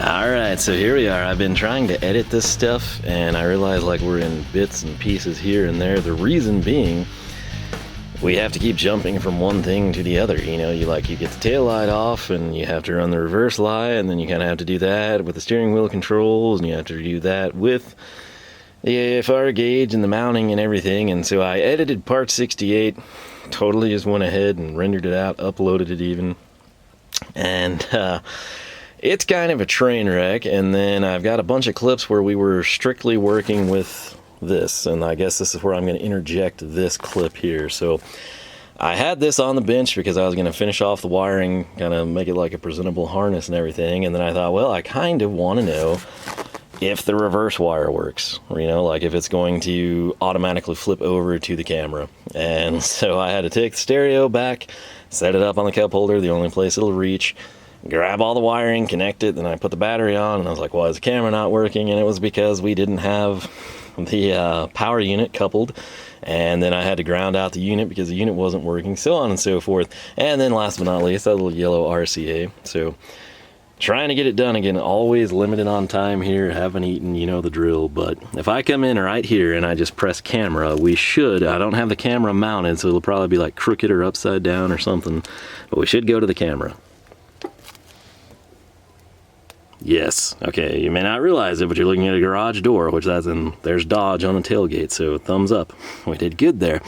Alright, so here we are. I've been trying to edit this stuff and I realize like we're in bits and pieces here and there. The reason being we have to keep jumping from one thing to the other. You know, you get the tail light off and you have to run the reverse light, and then you kind of have to do that with the steering wheel controls, and you have to do that with the AFR gauge and the mounting and everything. And so I edited part 68, totally just went ahead and rendered it out, uploaded it even, and it's kind of a train wreck. And then I've got a bunch of clips where we were strictly working with this, and I guess this is where I'm going to interject this clip here. So I had this on the bench because I was going to finish off the wiring, kind of make it like a presentable harness and everything, and then I thought, well, I kind of want to know if the reverse wire works, you know, like if it's going to automatically flip over to the camera. And so I had to take the stereo back, set it up on the cup holder, the only place it'll reach, grab all the wiring, connect it, then I put the battery on, and I was like, why is the camera not working? And it was because we didn't have the power unit coupled, and then I had to ground out the unit because the unit wasn't working, so on and so forth. And then last but not least, that little yellow RCA. So trying to get it done again, always limited on time here, haven't eaten, you know the drill. But if I come in right here and I just press camera, I don't have the camera mounted, so it'll probably be like crooked or upside down or something, but we should go to the camera. Yes, okay, you may not realize it, but you're looking at a garage door, which there's Dodge on the tailgate, so thumbs up. We did good there.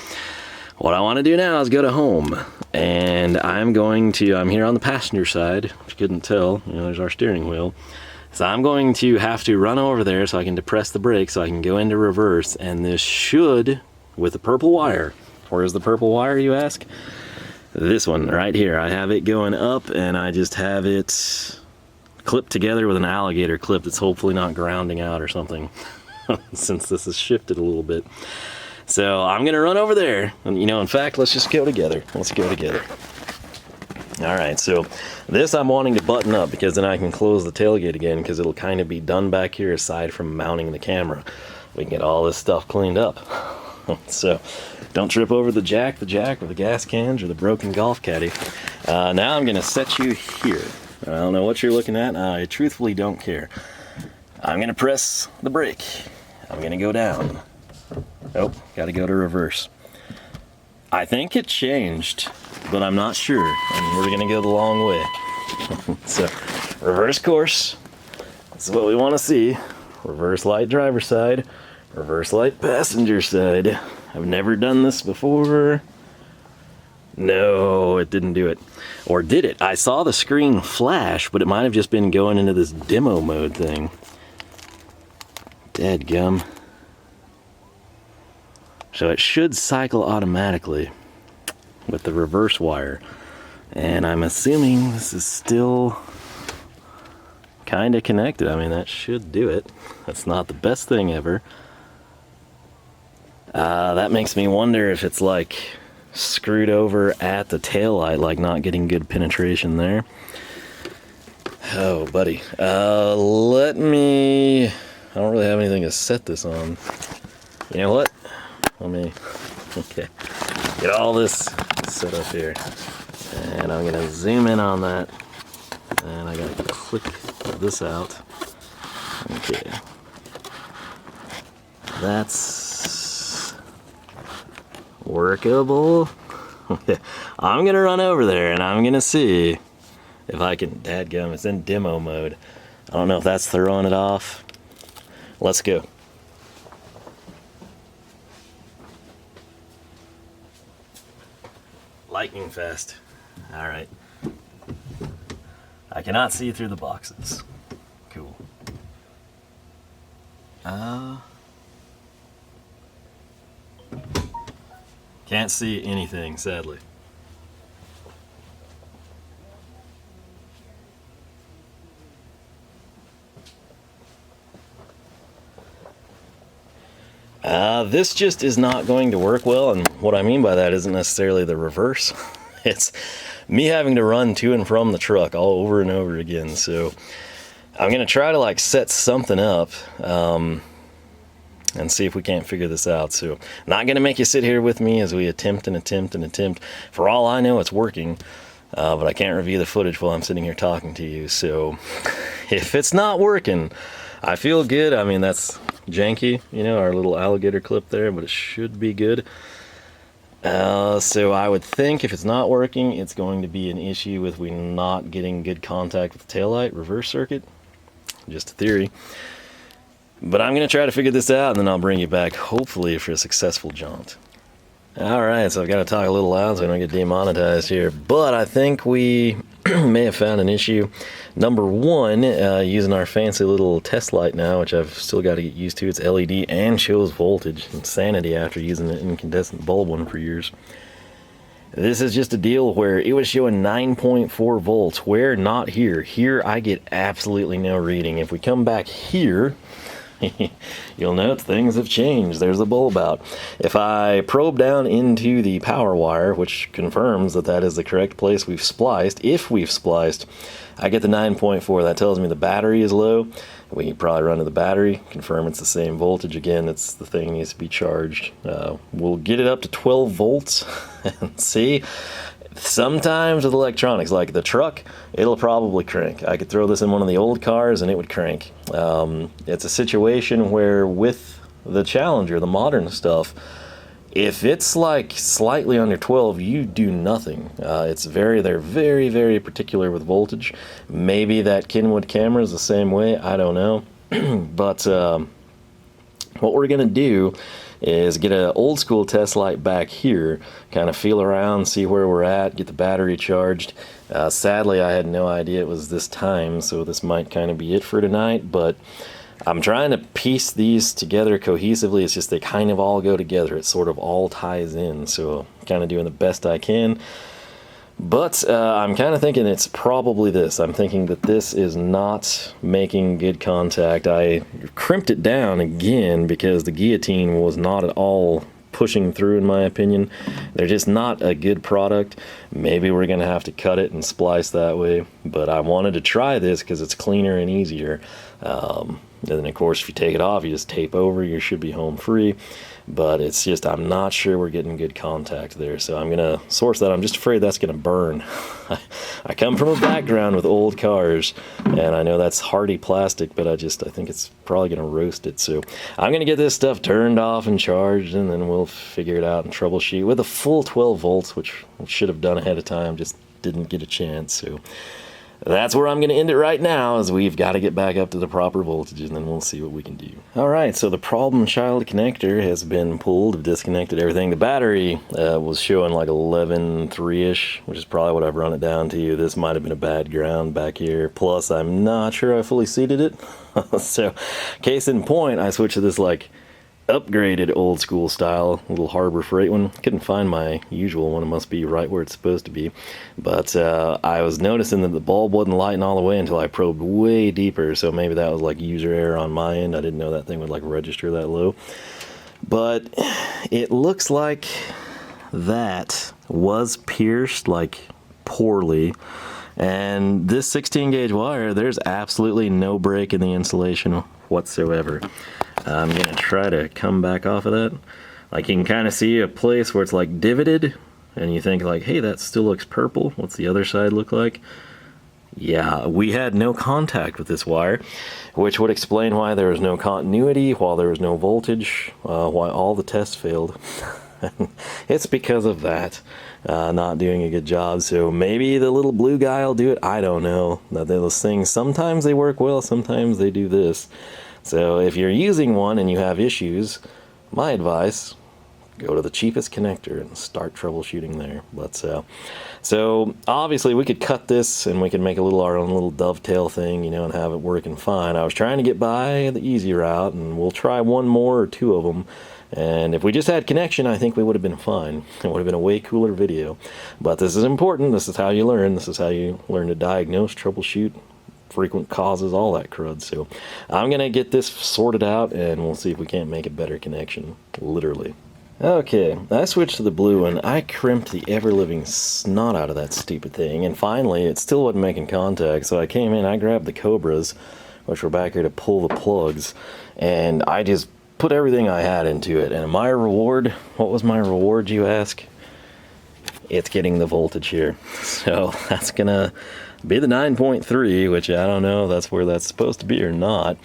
What I want to do now is go to home, and I'm here on the passenger side, if you couldn't tell, you know, there's our steering wheel. So I'm going to have to run over there so I can depress the brake so I can go into reverse, and this should, with the purple wire. Where's the purple wire, you ask? This one right here. I have it going up, and I just have it clipped together with an alligator clip that's hopefully not grounding out or something since this has shifted a little bit. So I'm gonna run over there, and you know, in fact, let's just go together. Let's go together. All right, so this I'm wanting to button up because then I can close the tailgate again, because it'll kind of be done back here aside from mounting the camera. We can get all this stuff cleaned up. So don't trip over the jack or the gas cans or the broken golf caddy. Now I'm gonna set you here. I don't know what you're looking at. I truthfully don't care. I'm gonna press the brake. I'm gonna go down. Nope, gotta go to reverse. I think it changed, but I'm not sure. And we're gonna go the long way. So, reverse course. This is what we wanna see. Reverse light driver side, reverse light passenger side. I've never done this before. No, it didn't do it. Or did it? I saw the screen flash, but it might have just been going into this demo mode thing. Dadgum. So it should cycle automatically with the reverse wire. And I'm assuming this is still kind of connected. I mean, that should do it. That's not the best thing ever. That makes me wonder if it's like screwed over at the tail light, like not getting good penetration there. Oh, buddy. I don't really have anything to set this on. You know what? Okay. Get all this set up here. And I'm gonna zoom in on that. And I gotta click this out. Okay. That's workable. I'm gonna run over there and I'm gonna see if I can, dadgum, it's in demo mode. I don't know if that's throwing it off. Let's go. Lightning fast. All right. I cannot see through the boxes. Cool. Can't see anything, sadly. This just is not going to work well, and what I mean by that isn't necessarily the reverse. It's me having to run to and from the truck all over and over again. So I'm gonna try to like set something up and see if we can't figure this out. So not gonna make you sit here with me as we attempt. For all I know, it's working, but I can't review the footage while I'm sitting here talking to you. So if it's not working, I feel good. I mean, that's janky, you know, our little alligator clip there, but it should be good. So I would think if it's not working, it's going to be an issue with we not getting good contact with the taillight reverse circuit. Just a theory. But I'm going to try to figure this out, and then I'll bring you back, hopefully, for a successful jaunt. Alright, so I've got to talk a little loud so I don't get demonetized here. But I think we may have found an issue. Number one, using our fancy little test light now, which I've still got to get used to. It's LED and shows voltage. Insanity after using an incandescent bulb one for years. This is just a deal where it was showing 9.4 volts, where not here. Here I get absolutely no reading. If we come back here, you'll note things have changed. There's a bulb out. If I probe down into the power wire, which confirms that that is the correct place we've spliced, if we've spliced, I get the 9.4. That tells me the battery is low. We can probably run to the battery, confirm it's the same voltage. Again, it's the thing needs to be charged. We'll get it up to 12 volts and see. Sometimes with electronics, like the truck, it'll probably crank. I could throw this in one of the old cars and it would crank. It's a situation where with the Challenger, the modern stuff, if it's like slightly under 12, you do nothing. They're very, very particular with voltage. Maybe that Kenwood camera is the same way, I don't know. But what we're gonna do is get an old school test light back here, kind of feel around, see where we're at, get the battery charged. Sadly, I had no idea it was this time, so this might kind of be it for tonight, but I'm trying to piece these together cohesively. It's just they kind of all go together. It sort of all ties in, so kind of doing the best I can. But I'm kind of thinking it's probably this. I'm thinking that this is not making good contact. I crimped it down again because the guillotine was not at all pushing through, in my opinion. They're just not a good product. Maybe we're going to have to cut it and splice that way. But I wanted to try this because it's cleaner and easier. And then, of course, if you take it off, you just tape over. You should be home free. But it's just, I'm not sure we're getting good contact there. So I'm going to source that. I'm just afraid that's going to burn. I come from a background with old cars, and I know that's hardy plastic, but I think it's probably going to roast it. So I'm going to get this stuff turned off and charged, and then we'll figure it out and troubleshoot with a full 12 volts, which we should have done ahead of time, just didn't get a chance. So that's where I'm going to end it right now, as we've got to get back up to the proper voltages, and then we'll see what we can do. Alright, so the problem child connector has been pulled. I've disconnected everything. The battery was showing like 11.3-ish, which is probably what I've run it down to. This might have been a bad ground back here. Plus, I'm not sure I fully seated it. So, case in point, I switched to this like upgraded old school style little Harbor Freight one. Couldn't find my usual one. It must be right where it's supposed to be. But I was noticing that the bulb wasn't lighting all the way until I probed way deeper, so maybe that was like user error on my end. I didn't know that thing would like register that low. But it looks like that was pierced like poorly. And this 16 gauge wire, there's absolutely no break in the insulation whatsoever. I'm going to try to come back off of that. Like, you can kind of see a place where it's like divoted, and you think like, hey, that still looks purple. What's the other side look like? Yeah, we had no contact with this wire, which would explain why there was no continuity, while there was no voltage, why all the tests failed. It's because of that, not doing a good job. So maybe the little blue guy will do it. I don't know. Those things, sometimes they work well, sometimes they do this. So if you're using one and you have issues, my advice, go to the cheapest connector and start troubleshooting there. But so obviously we could cut this and we could make our own little dovetail thing, you know, and have it working fine. I was trying to get by the easy route, and we'll try one more or two of them. And if we just had connection, I think we would have been fine. It would have been a way cooler video. But this is important. This is how you learn. This is how you learn to diagnose, troubleshoot, frequent causes, all that crud. So I'm going to get this sorted out, and we'll see if we can't make a better connection, literally. Okay, I switched to the blue one. I crimped the ever-living snot out of that stupid thing, and finally it still wasn't making contact. So I came in, I grabbed the Cobras, which were back here to pull the plugs, and I just put everything I had into it. And my reward, what was my reward, you ask? it's getting the voltage here. So that's gonna be the 9.3, which I don't know if that's where that's supposed to be or not.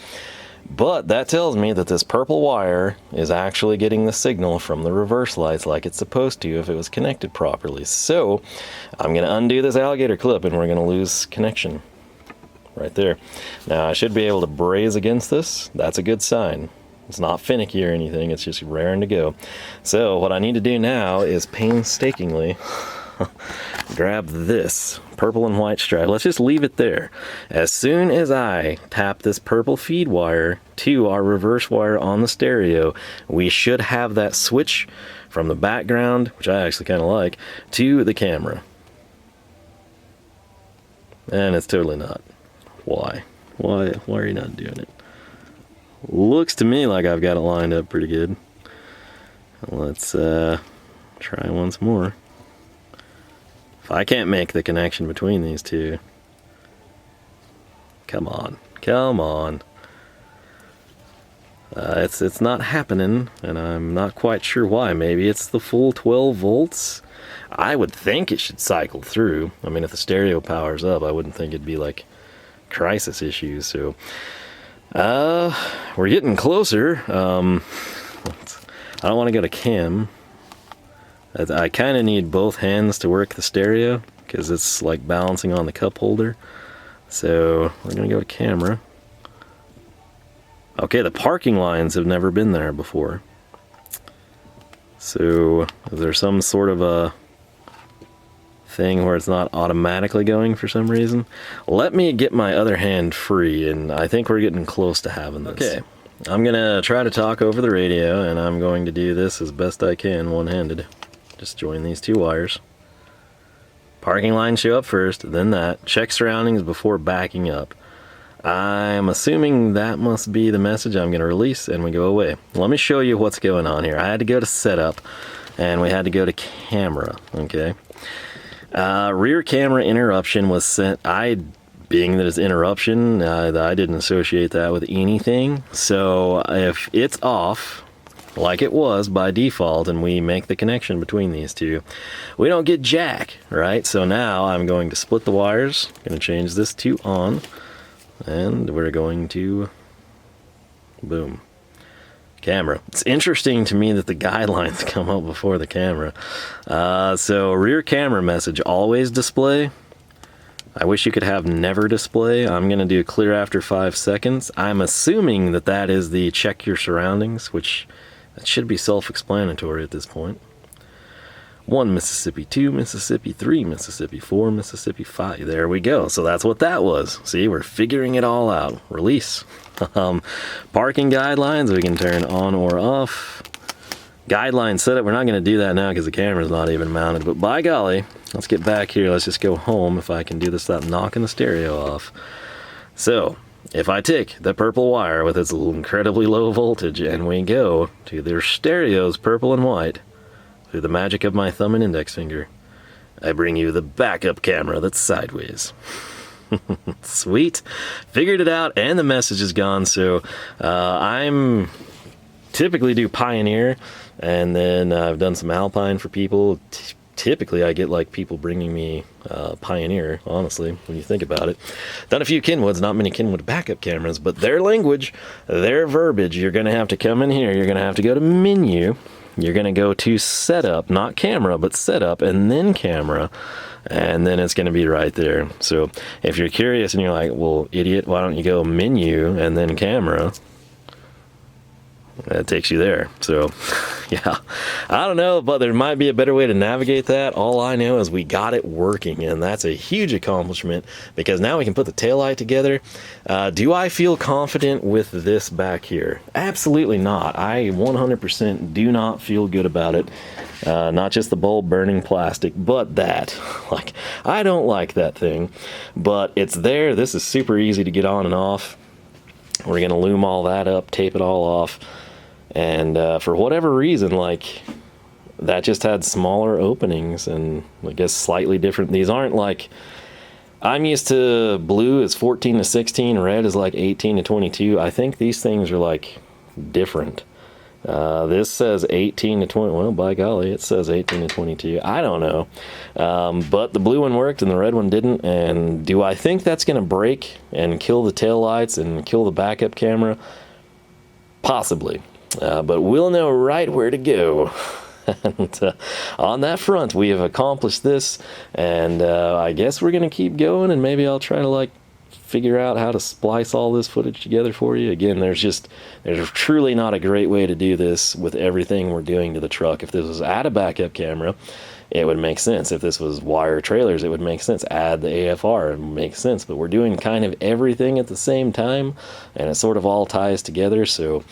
But that tells me that this purple wire is actually getting the signal from the reverse lights like it's supposed to if it was connected properly. So I'm going to undo this alligator clip and we're going to lose connection right there. Now I should be able to braze against this. That's a good sign. It's not finicky or anything, it's just raring to go. So what I need to do now is painstakingly grab this purple and white stripe. Let's just leave it there. As soon as I tap this purple feed wire to our reverse wire on the stereo, we should have that switch from the background, which I actually kind of like, to the camera. And it's totally not. Why? Why are you not doing it? Looks to me like I've got it lined up pretty good. Let's try once more. If I can't make the connection between these two, come on, come on. It's not happening, and I'm not quite sure why. Maybe it's the full 12 volts. I would think it should cycle through. I mean, if the stereo powers up, I wouldn't think it'd be like crisis issues. So we're getting closer. I don't want to go to cam. I kind of need both hands to work the stereo because it's like balancing on the cup holder. So we're going to go to camera. Okay, the parking lines have never been there before. So is there some sort of a thing where it's not automatically going for some reason? Let me get my other hand free, and I think we're getting close to having this. Okay, I'm going to try to talk over the radio, and I'm going to do this as best I can one-handed. Just join these two wires. Parking lines show up first, then that. Check surroundings before backing up. I'm assuming that must be the message. I'm going to release and we go away. Let me show you what's going on here. I had to go to setup and we had to go to camera, okay? Rear camera interruption was sent. Being that it's interruption, I didn't associate that with anything. So if it's off, like it was by default, and we make the connection between these two, we don't get jack, right? So now I'm going to split the wires, going to change this to on, and we're going to, boom, camera. It's interesting to me that the guidelines come up before the camera. So rear camera message, always display. I wish you could have never display. I'm going to do clear after 5 seconds. I'm assuming that that is the check your surroundings, which that should be self-explanatory at this point. 1 Mississippi, 2 Mississippi, 3 Mississippi, 4 Mississippi, 5. There we go. So that's what that was. See, we're figuring it all out. Release. Parking guidelines, we can turn on or off. Guideline setup, we're not going to do that now because the camera's not even mounted. But by golly, let's get back here. Let's just go home if I can do this without knocking the stereo off. So if I take the purple wire with its incredibly low voltage and we go to their stereos, purple and white, through the magic of my thumb and index finger, I bring you the backup camera that's sideways. Sweet. Figured it out and the message is gone. So I'm typically do Pioneer, and then I've done some Alpine for people. Typically I get like people bringing me Pioneer, honestly, when you think about it. Done a few Kenwoods, not many Kenwood backup cameras, but their language, their verbiage, you're going to have to come in here, you're going to have to go to menu, you're going to go to setup, not camera, but setup, and then camera, and then it's going to be right there. So if you're curious and you're like, well, idiot, why don't you go menu and then camera? That takes you there. So yeah, I don't know, but there might be a better way to navigate that. All I know is we got it working, and that's a huge accomplishment because now we can put the taillight together. Do I feel confident with this back here? Absolutely not. I 100% do not feel good about it. Not just the bulb burning plastic, but that. Like, I don't like that thing, but it's there. This is super easy to get on and off. We're going to loom all that up, tape it all off. And for whatever reason, like, that just had smaller openings and I guess slightly different. These aren't like, I'm used to blue is 14 to 16, red is like 18 to 22. I think these things are like different. This says 18 to 20. Well, by golly, it says 18 to 22. I don't know. But the blue one worked and the red one didn't. And do I think that's going to break and kill the taillights and kill the backup camera? Possibly. But we'll know right where to go. And on that front, we have accomplished this. And I guess we're going to keep going. And maybe I'll try to, like, figure out how to splice all this footage together for you. Again, there's truly not a great way to do this with everything we're doing to the truck. If this was add a backup camera, it would make sense. If this was wire trailers, it would make sense. Add the AFR, it would make sense. But we're doing kind of everything at the same time, and it sort of all ties together. So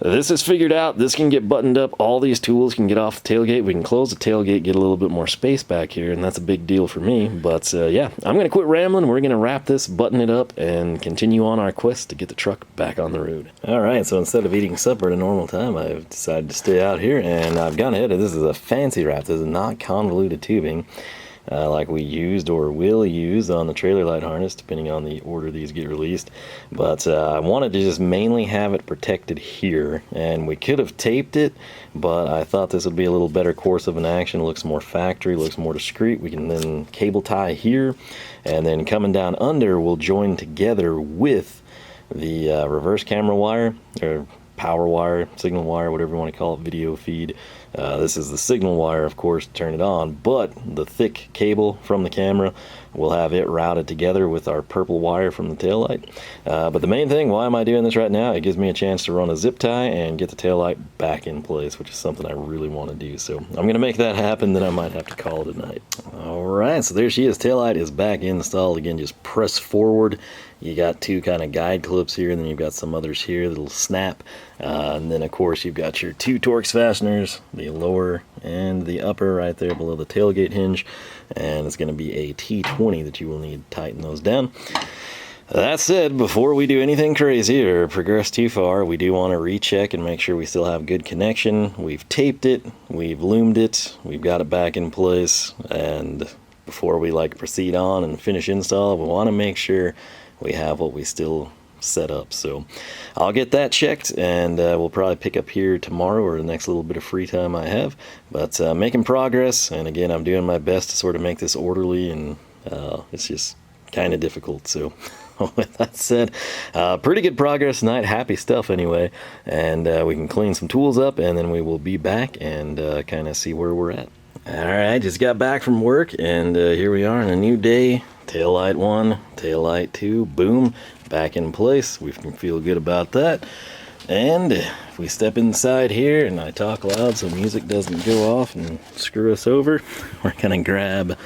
this is figured out. This can get buttoned up. All these tools can get off the tailgate. We can close the tailgate, get a little bit more space back here, and that's a big deal for me. But yeah, I'm going to quit rambling. We're going to wrap this, button it up, and continue on our quest to get the truck back on the road. All right, so instead of eating supper at a normal time, I've decided to stay out here, and I've gone ahead. This is a fancy wrap. This is not convoluted tubing. Like we used or will use on the trailer light harness, depending on the order these get released. But I wanted to just mainly have it protected here, and we could have taped it, but I thought this would be a little better course of an action. It looks more factory, looks more discreet. We can then cable tie here, and then coming down under will join together with the reverse camera wire, or power wire, signal wire, whatever you want to call it, video feed. This is the signal wire, of course, to turn it on, but the thick cable from the camera, we'll have it routed together with our purple wire from the taillight. But the main thing, why am I doing this right now? It gives me a chance to run a zip tie and get the taillight back in place, which is something I really want to do. So I'm going to make that happen, then I might have to call it a night. All right, so there she is. Taillight is back installed. Again, just press forward. You got two kind of guide clips here, and then you've got some others here that'll snap. And then, of course, you've got your two Torx fasteners, the lower and the upper right there below the tailgate hinge. And it's going to be a T20 that you will need to tighten those down. That said, before we do anything crazy or progress too far, we do want to recheck and make sure we still have good connection. We've taped it, we've loomed it, we've got it back in place, and before we proceed on and finish install, we want to make sure we have what we still set up. So I'll get that checked, and we'll probably pick up here tomorrow or the next little bit of free time I have. But making progress, and again, I'm doing my best to sort of make this orderly, and it's just kind of difficult. So with that said, pretty good progress tonight. Happy stuff anyway, and we can clean some tools up, and then we will be back and kind of see where we're at. Alright, just got back from work, and here we are on a new day. Taillight 1, taillight 2, boom, back in place. We can feel good about that. And if we step inside here and I talk loud so music doesn't go off and screw us over, we're going to grab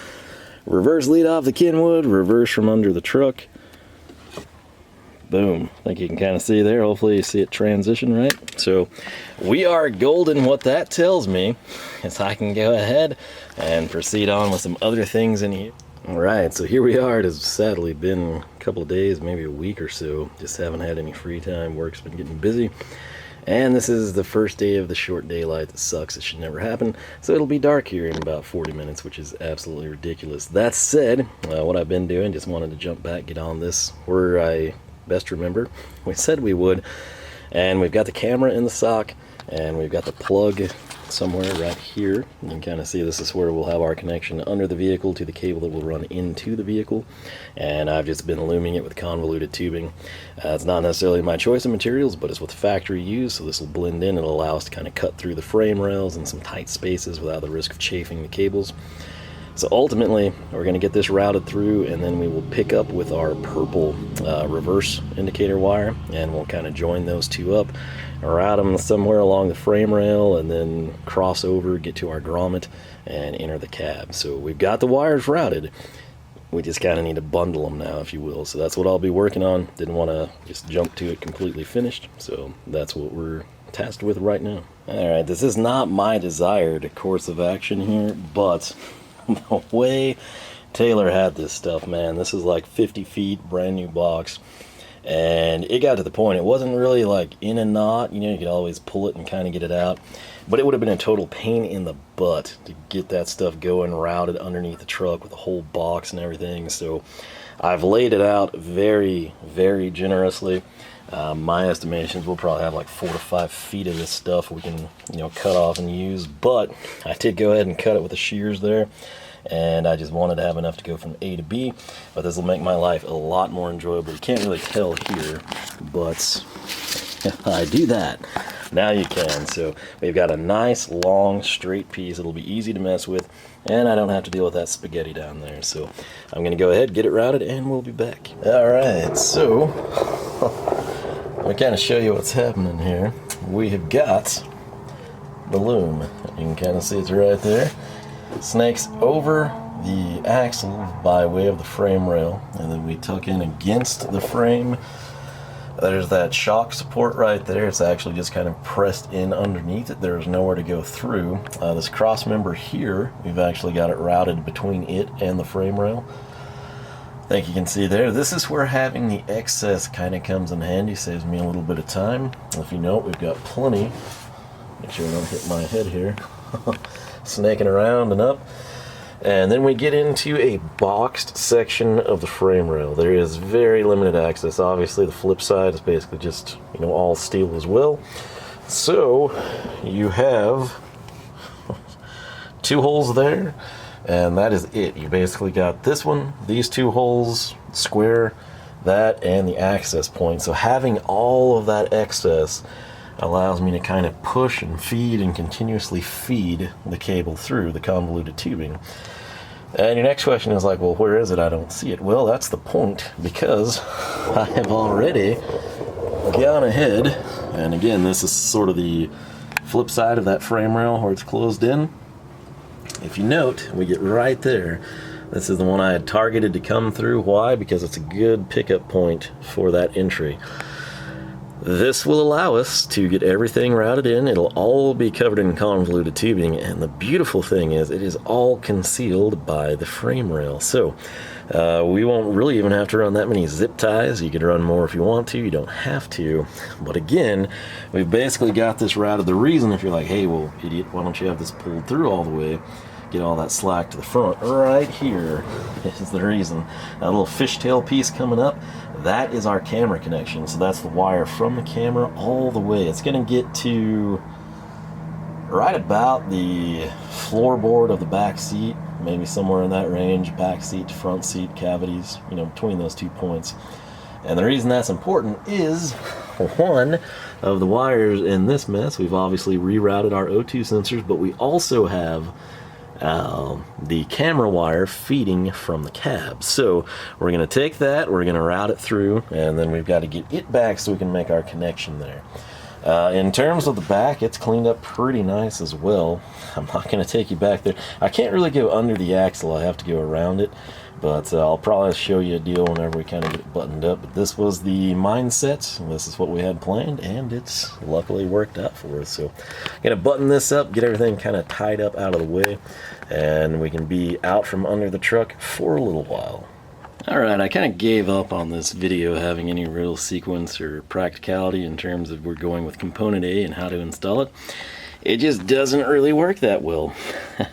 reverse lead off the Kenwood, reverse from under the truck. Boom. I think you can kind of see there. Hopefully you see it transition right. So we are golden. What that tells me is I can go ahead and proceed on with some other things in here. Alright, so here we are. It has sadly been a couple of days, maybe a week or so. Just haven't had any free time. Work's been getting busy. And this is the first day of the short daylight that sucks. It should never happen. So it'll be dark here in about 40 minutes, which is absolutely ridiculous. That said, what I've been doing, just wanted to jump back, get on this where I best remember. We said we would. And we've got the camera in the sock, and we've got the plug somewhere right here. You can kind of see this is where we'll have our connection under the vehicle to the cable that will run into the vehicle. And I've just been looming it with convoluted tubing. It's not necessarily my choice of materials, but it's with factory use, so this will blend in and allow us to kind of cut through the frame rails in some tight spaces without the risk of chafing the cables. So ultimately, we're going to get this routed through, and then we will pick up with our purple reverse indicator wire, and we'll kind of join those two up, route them somewhere along the frame rail, and then cross over, get to our grommet, and enter the cab. So we've got the wires routed. We just kind of need to bundle them now, if you will. So that's what I'll be working on. Didn't want to just jump to it completely finished, so that's what we're tasked with right now. Alright, this is not my desired course of action here, but the way Taylor had this stuff, man, this is like 50 feet, brand new box, and it got to the point, it wasn't really like in a knot, you know, you could always pull it and kind of get it out, but it would have been a total pain in the butt to get that stuff going, routed underneath the truck with the whole box and everything. So I've laid it out very, very generously. My estimations, we'll probably have like 4 to 5 feet of this stuff we can, cut off and use. But I did go ahead and cut it with the shears there, and I just wanted to have enough to go from A to B. But this will make my life a lot more enjoyable. You can't really tell here, but if I do that, now you can. So we've got a nice long straight piece. It'll be easy to mess with, and I don't have to deal with that spaghetti down there. So I'm gonna go ahead, get it routed, and we'll be back. All right, so we kind of show you what's happening here. We have got the loom. You can kind of see it's right there. Snakes over the axle by way of the frame rail, and then we tuck in against the frame. There's that shock support right there. It's actually just kind of pressed in underneath it. There's nowhere to go through. This cross member here, we've actually got it routed between it and the frame rail. I think you can see there. This is where having the excess kind of comes in handy. Saves me a little bit of time. If you note, we've got plenty. Make sure I don't hit my head here. Snaking around and up. And then we get into a boxed section of the frame rail. There is very limited access. Obviously the flip side is basically just, all steel as well. So you have 2 holes there, and that is it. You basically got this one, these 2 holes, square, that, and the access point. So having all of that excess allows me to kind of push and feed and continuously feed the cable through the convoluted tubing. And your next question is like, well, where is it? I don't see it. Well, that's the point, because I have already gone ahead, and again, this is sort of the flip side of that frame rail where it's closed in. If you note, we get right there. This is the one I had targeted to come through. Why? Because it's a good pickup point for that entry. This will allow us to get everything routed in. It'll all be covered in convoluted tubing, and the beautiful thing is it is all concealed by the frame rail. So we won't really even have to run that many zip ties. You can run more if you want to. You don't have to. But again, we've basically got this routed. The reason, if you're like, hey, well, idiot, why don't you have this pulled through all the way? Get all that slack to the front. Right here is the reason. That little fishtail piece coming up, that is our camera connection. So that's the wire from the camera all the way. It's going to get to right about the floorboard of the back seat, maybe somewhere in that range, back seat to front seat cavities, between those 2 points. And the reason that's important is one of the wires in this mess, we've obviously rerouted our O2 sensors, but we also have the camera wire feeding from the cab. So we're going to take that, we're going to route it through, and then we've got to get it back so we can make our connection there. In terms of the back, it's cleaned up pretty nice as well. I'm not going to take you back there. I can't really go under the axle, I have to go around it, but I'll probably show you a deal whenever we kind of get it buttoned up. But this was the mindset, this is what we had planned, and it's luckily worked out for us. So I'm going to button this up, get everything kind of tied up out of the way, and we can be out from under the truck for a little while. Alright, I kind of gave up on this video having any real sequence or practicality in terms of we're going with component A and how to install it. It just doesn't really work that well.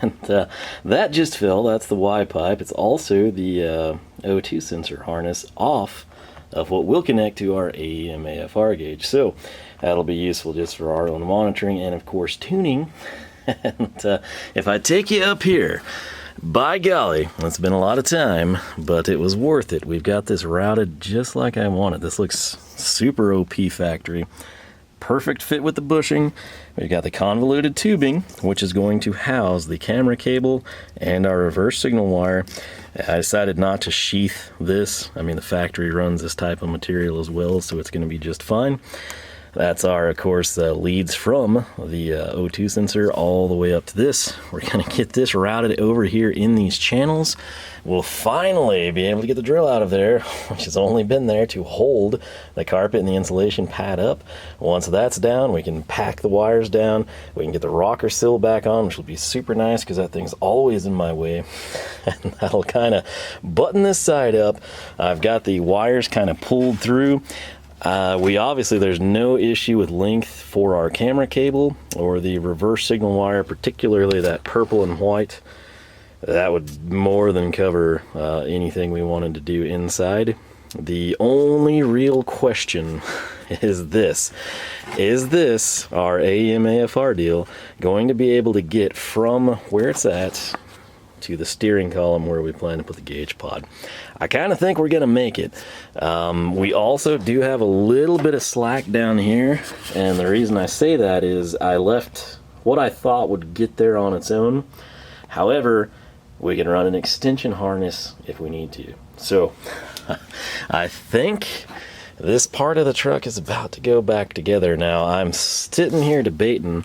And that just fell. That's the Y pipe. It's also the O2 sensor harness off of what will connect to our AEM AFR gauge. So that'll be useful just for our own monitoring and of course tuning. And if I take you up here, by golly, it's been a lot of time, but it was worth it. We've got this routed just like I wanted. This looks super OP factory. Perfect fit with the bushing. We've got the convoluted tubing, which is going to house the camera cable and our reverse signal wire. I decided not to sheath this. I mean, the factory runs this type of material as well, so it's going to be just fine. That's our, of course, leads from the O2 sensor all the way up to this. We're going to get this routed over here in these channels. We'll finally be able to get the drill out of there, which has only been there to hold the carpet and the insulation pad up. Once that's down, we can pack the wires down. We can get the rocker sill back on, which will be super nice because that thing's always in my way. And that'll kind of button this side up. I've got the wires kind of pulled through. There's no issue with length for our camera cable or the reverse signal wire, particularly that purple and white. That would more than cover anything we wanted to do inside. The only real question is this. Is this, our AEM AFR deal, going to be able to get from where it's at to the steering column where we plan to put the gauge pod? I kind of think we're going to make it. We also do have a little bit of slack down here, and the reason I say that is I left what I thought would get there on its own. However, we can run an extension harness if we need to. So I think this part of the truck is about to go back together now. I'm sitting here debating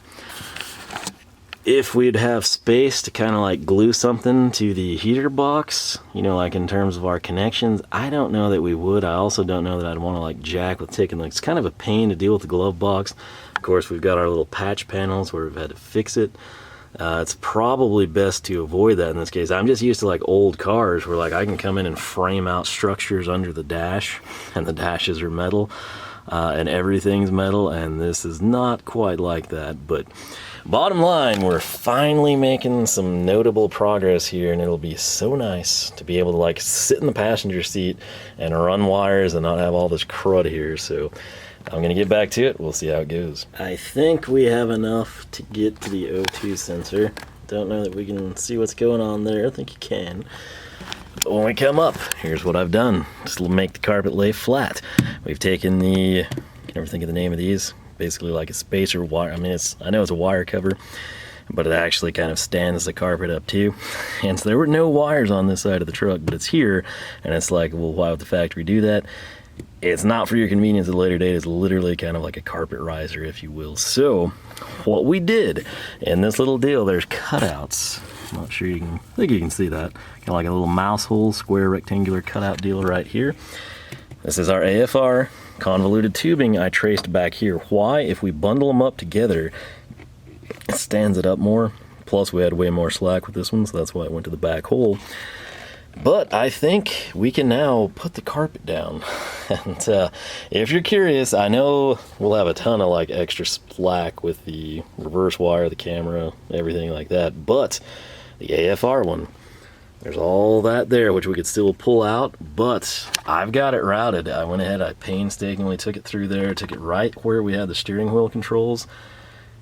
if we'd have space to kind of like glue something to the heater box, you know, like in terms of our connections. I don't know that we would. I also don't know that I'd want to like jack with taking, like, it's kind of a pain to deal with the glove box. Of course, we've got our little patch panels where we've had to fix it. It's probably best to avoid that in this case. I'm just used to like old cars where like I can come in and frame out structures under the dash, and the dashes are metal, and everything's metal, and this is not quite like that. But bottom line, we're finally making some notable progress here, and it'll be so nice to be able to like sit in the passenger seat and run wires and not have all this crud here. So I'm gonna get back to it. We'll see how it goes. I think we have enough to get to the O2 sensor. Don't know that we can see what's going on there. I think you can. But when we come up, here's what I've done. Just make the carpet lay flat. We've taken the, can never think of the name of these, basically like a spacer wire. I mean, I know it's a wire cover, but it actually kind of stands the carpet up too. And so there were no wires on this side of the truck, but it's here, and it's like, well, why would the factory do that? It's not for your convenience at a later date. It's literally kind of like a carpet riser, if you will. So what we did in this little deal, there's cutouts. I'm not sure you can, I think you can see that. Kind of like a little mouse hole, square rectangular cutout deal right here. This is our AFR convoluted tubing I traced back here. Why? If we bundle them up together, it stands it up more. Plus we had way more slack with this one, so that's why it went to the back hole. But I think we can now put the carpet down. And if you're curious, I know we'll have a ton of like extra slack with the reverse wire, the camera, everything like that. But the AFR one, there's all that there, which we could still pull out, but I've got it routed. I went ahead, I painstakingly took it through there, took it right where we had the steering wheel controls.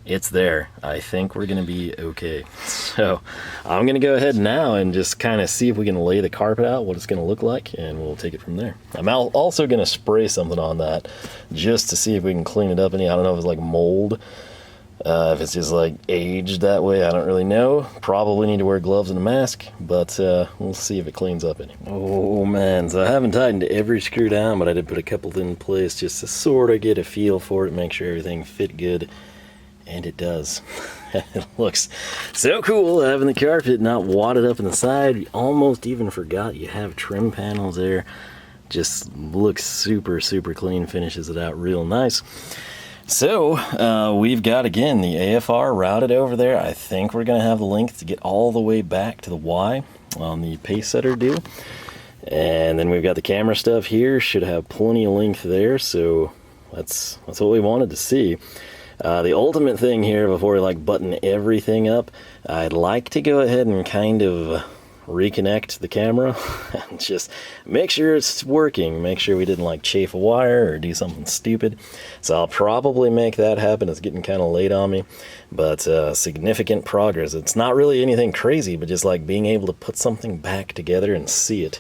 It's there. I think we're going to be okay. So I'm going to go ahead now and just kind of see if we can lay the carpet out, what it's going to look like, and we'll take it from there. I'm also going to spray something on that just to see if we can clean it up any. I don't know if it's like mold, if it's just like aged that way. I don't really know. Probably need to wear gloves and a mask, but we'll see if it cleans up any. Oh man, so I haven't tightened every screw down, but I did put a couple in place just to sort of get a feel for it, make sure everything fit good. And it does. It looks so cool having the carpet not wadded up in the side. You almost even forgot you have trim panels there. Just looks super, super clean, finishes it out real nice. So we've got, again, the AFR routed over there. I think we're going to have the length to get all the way back to the Y on the pace setter deal. And then we've got the camera stuff here. Should have plenty of length there. So that's what we wanted to see. The ultimate thing here, before we like button everything up, I'd like to go ahead and kind of reconnect the camera and just make sure it's working, make sure we didn't like chafe a wire or do something stupid. So I'll probably make that happen. It's getting kind of late on me, but significant progress. It's not really anything crazy, but just like being able to put something back together and see it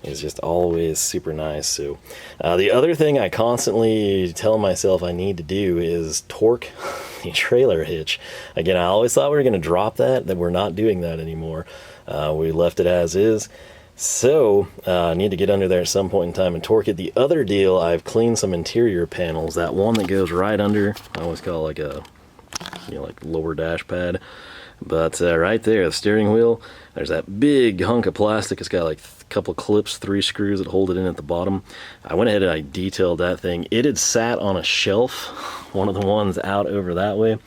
is just always super nice. So the other thing I constantly tell myself I need to do is torque the trailer hitch. Again, I always thought we were going to drop that we're not doing that anymore. We left it as is. So I need to get under there at some point in time and torque it. The other deal, I've cleaned some interior panels. That one that goes right under, I always call it like a, you know, like lower dash pad. But right there, the steering wheel, there's that big hunk of plastic. It's got like a couple clips, 3 screws that hold it in at the bottom. I went ahead and I detailed that thing. It had sat on a shelf, one of the ones out over that way,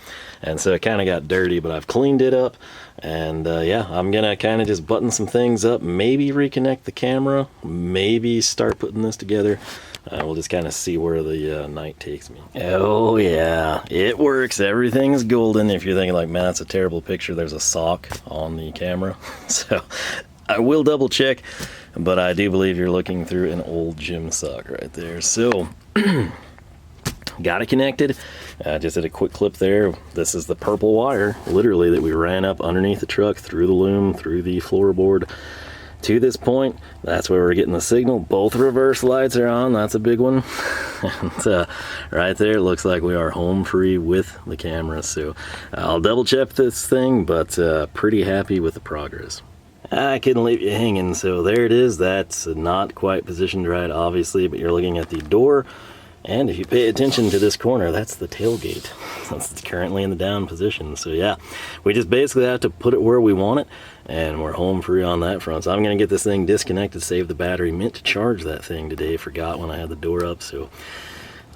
and so it kind of got dirty, but I've cleaned it up. And yeah, I'm gonna kind of just button some things up, maybe reconnect the camera, maybe start putting this together. We'll just kind of see where the night takes me. Oh yeah, it works. Everything's golden. If you're thinking like, man, that's a terrible picture, there's a sock on the camera. So I will double check. but I do believe you're looking through an old gym sock right there. So got it connected. Just did a quick clip there. This is the purple wire, literally, that we ran up underneath the truck, through the loom, through the floorboard to this point. That's where we're getting the signal. Both reverse lights are on. That's a big one. And right there, it looks like we are home free with the camera. So I'll double check this thing, but pretty happy with the progress. I couldn't leave you hanging. So there it is. That's not quite positioned right, obviously, but you're looking at the door. And if you pay attention to this corner, that's the tailgate. It's currently in the down position. So yeah, we just basically have to put it where we want it, and we're home free on that front. So I'm gonna get this thing disconnected, save the battery. Meant to charge that thing today, forgot when I had the door up. So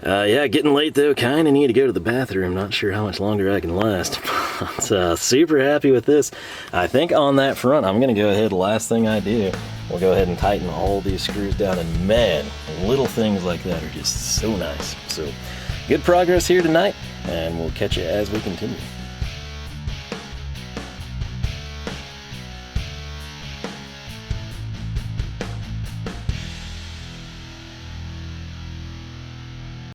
yeah, getting late though, kinda need to go to the bathroom. Not sure how much longer I can last. But super happy with this. I think on that front, I'm gonna go ahead, last thing I do, we'll go ahead and tighten all these screws down, and man, little things like that are just so nice. So good progress here tonight, and we'll catch you as we continue.